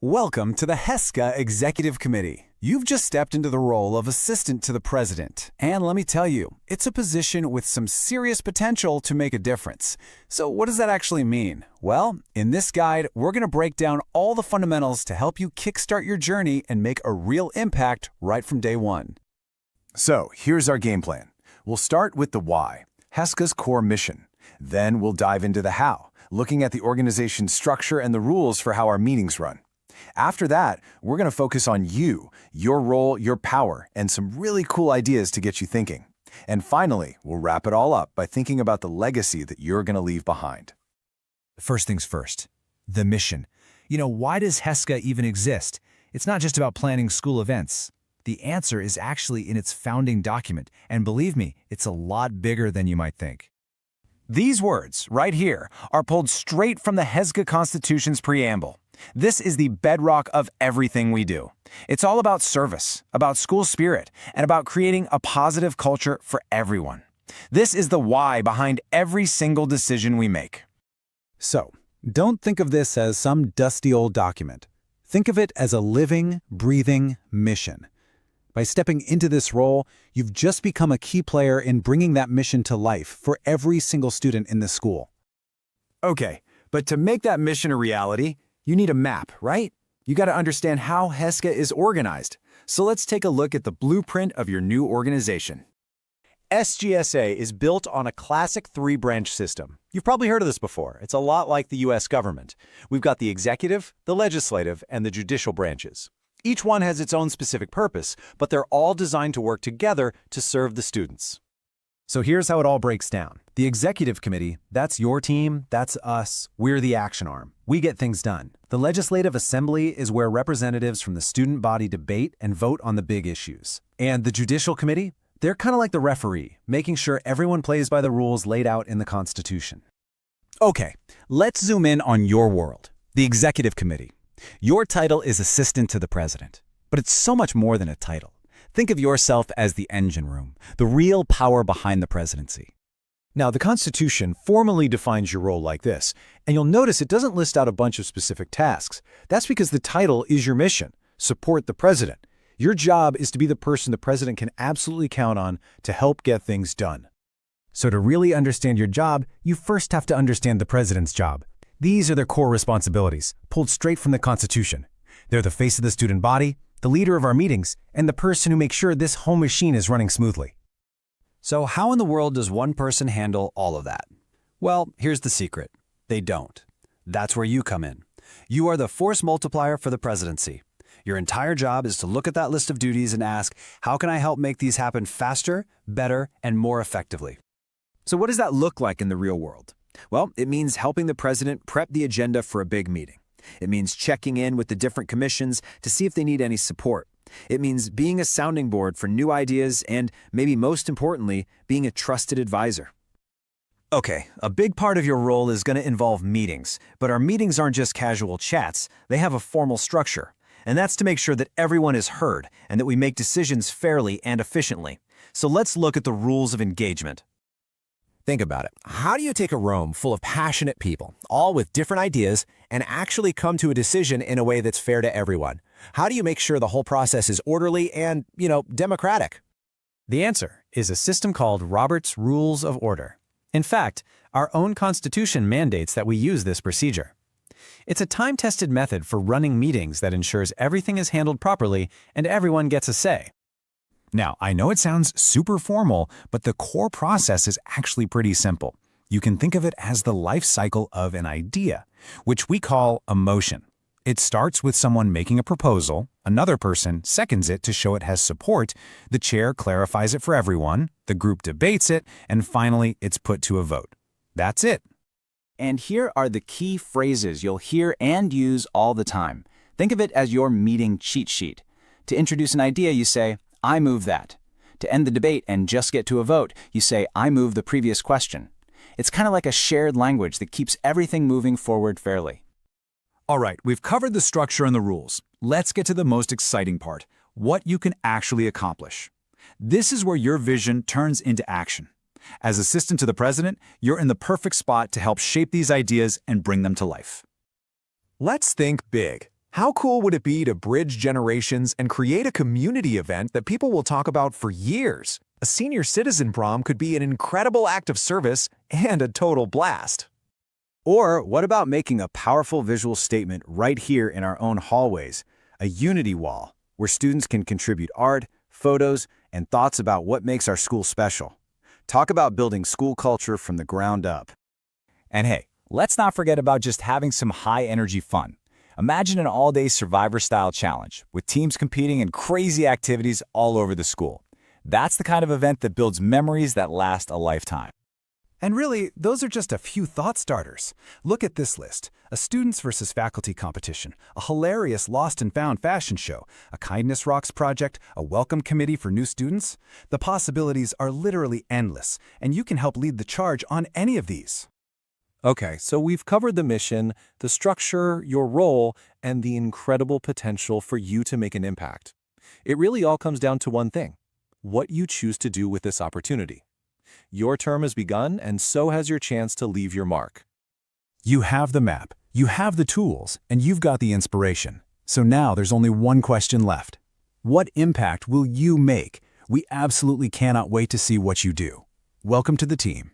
Welcome to the HESSGA Executive Committee. You've just stepped into the role of Assistant to the President. And let me tell you, it's a position with some serious potential to make a difference. So what does that actually mean? Well, in this guide, we're going to break down all the fundamentals to help you kickstart your journey and make a real impact right from day one. So here's our game plan. We'll start with the why, HESSGA's core mission. Then we'll dive into the how, looking at the organization's structure and the rules for how our meetings run. After that, we're going to focus on you, your role, your power, and some really cool ideas to get you thinking. And finally, we'll wrap it all up by thinking about the legacy that you're going to leave behind. First things first, the mission. Why does HESSGA even exist? It's not just about planning school events. The answer is actually in its founding document, and believe me, it's a lot bigger than you might think. These words, right here, are pulled straight from the HESSGA Constitution's preamble. This is the bedrock of everything we do. It's all about service, about school spirit, and about creating a positive culture for everyone. This is the why behind every single decision we make. So, don't think of this as some dusty old document. Think of it as a living, breathing mission. By stepping into this role, you've just become a key player in bringing that mission to life for every single student in the school. Okay, but to make that mission a reality, you need a map, right? You got to understand how HESSGA is organized. So let's take a look at the blueprint of your new organization. HESSGA is built on a classic three-branch system. You've probably heard of this before. It's a lot like the U.S. government. We've got the executive, the legislative, and the judicial branches. Each one has its own specific purpose, but they're all designed to work together to serve the students. So here's how it all breaks down. The executive committee, that's your team, that's us, we're the action arm. We get things done. The legislative assembly is where representatives from the student body debate and vote on the big issues. And the judicial committee, they're kind of like the referee, making sure everyone plays by the rules laid out in the Constitution. Okay, let's zoom in on your world, the Executive Committee. Your title is Assistant to the President, but it's so much more than a title. Think of yourself as the engine room, the real power behind the presidency. Now, the Constitution formally defines your role like this, and you'll notice it doesn't list out a bunch of specific tasks. That's because the title is your mission: support the president. Your job is to be the person the president can absolutely count on to help get things done. So to really understand your job, you first have to understand the president's job. These are their core responsibilities, pulled straight from the Constitution. They're the face of the student body, the leader of our meetings, and the person who makes sure this whole machine is running smoothly. So how in the world does one person handle all of that? Well, here's the secret. They don't. That's where you come in. You are the force multiplier for the presidency. Your entire job is to look at that list of duties and ask, how can I help make these happen faster, better, and more effectively? So what does that look like in the real world? Well, it means helping the president prep the agenda for a big meeting. It means checking in with the different commissions to see if they need any support. It means being a sounding board for new ideas and, maybe most importantly, being a trusted advisor. Okay, a big part of your role is going to involve meetings, but our meetings aren't just casual chats. They have a formal structure. And that's to make sure that everyone is heard and that we make decisions fairly and efficiently. So let's look at the rules of engagement. Think about it. How do you take a room full of passionate people, all with different ideas, and actually come to a decision in a way that's fair to everyone? How do you make sure the whole process is orderly and, democratic? The answer is a system called Robert's Rules of Order. In fact, our own Constitution mandates that we use this procedure. It's a time-tested method for running meetings that ensures everything is handled properly and everyone gets a say. Now, I know it sounds super formal, but the core process is actually pretty simple. You can think of it as the life cycle of an idea, which we call a motion. It starts with someone making a proposal, another person seconds it to show it has support, the chair clarifies it for everyone, the group debates it, and finally it's put to a vote. That's it. And here are the key phrases you'll hear and use all the time. Think of it as your meeting cheat sheet. To introduce an idea, you say, I move that. To end the debate and just get to a vote, you say, I move the previous question. It's kind of like a shared language that keeps everything moving forward fairly. All right, we've covered the structure and the rules. Let's get to the most exciting part, what you can actually accomplish. This is where your vision turns into action. As assistant to the president, you're in the perfect spot to help shape these ideas and bring them to life. Let's think big. How cool would it be to bridge generations and create a community event that people will talk about for years? A senior citizen prom could be an incredible act of service and a total blast. Or what about making a powerful visual statement right here in our own hallways? A unity wall, where students can contribute art, photos, and thoughts about what makes our school special. Talk about building school culture from the ground up. And hey, let's not forget about just having some high-energy fun. Imagine an all-day Survivor-style challenge, with teams competing in crazy activities all over the school. That's the kind of event that builds memories that last a lifetime. And really, those are just a few thought starters. Look at this list: a students versus faculty competition, a hilarious lost and found fashion show, a kindness rocks project, a welcome committee for new students. The possibilities are literally endless, and you can help lead the charge on any of these. Okay, so we've covered the mission, the structure, your role, and the incredible potential for you to make an impact. It really all comes down to one thing: what you choose to do with this opportunity. Your term has begun, and so has your chance to leave your mark. You have the map, you have the tools, and you've got the inspiration. So now there's only one question left. What impact will you make? We absolutely cannot wait to see what you do. Welcome to the team.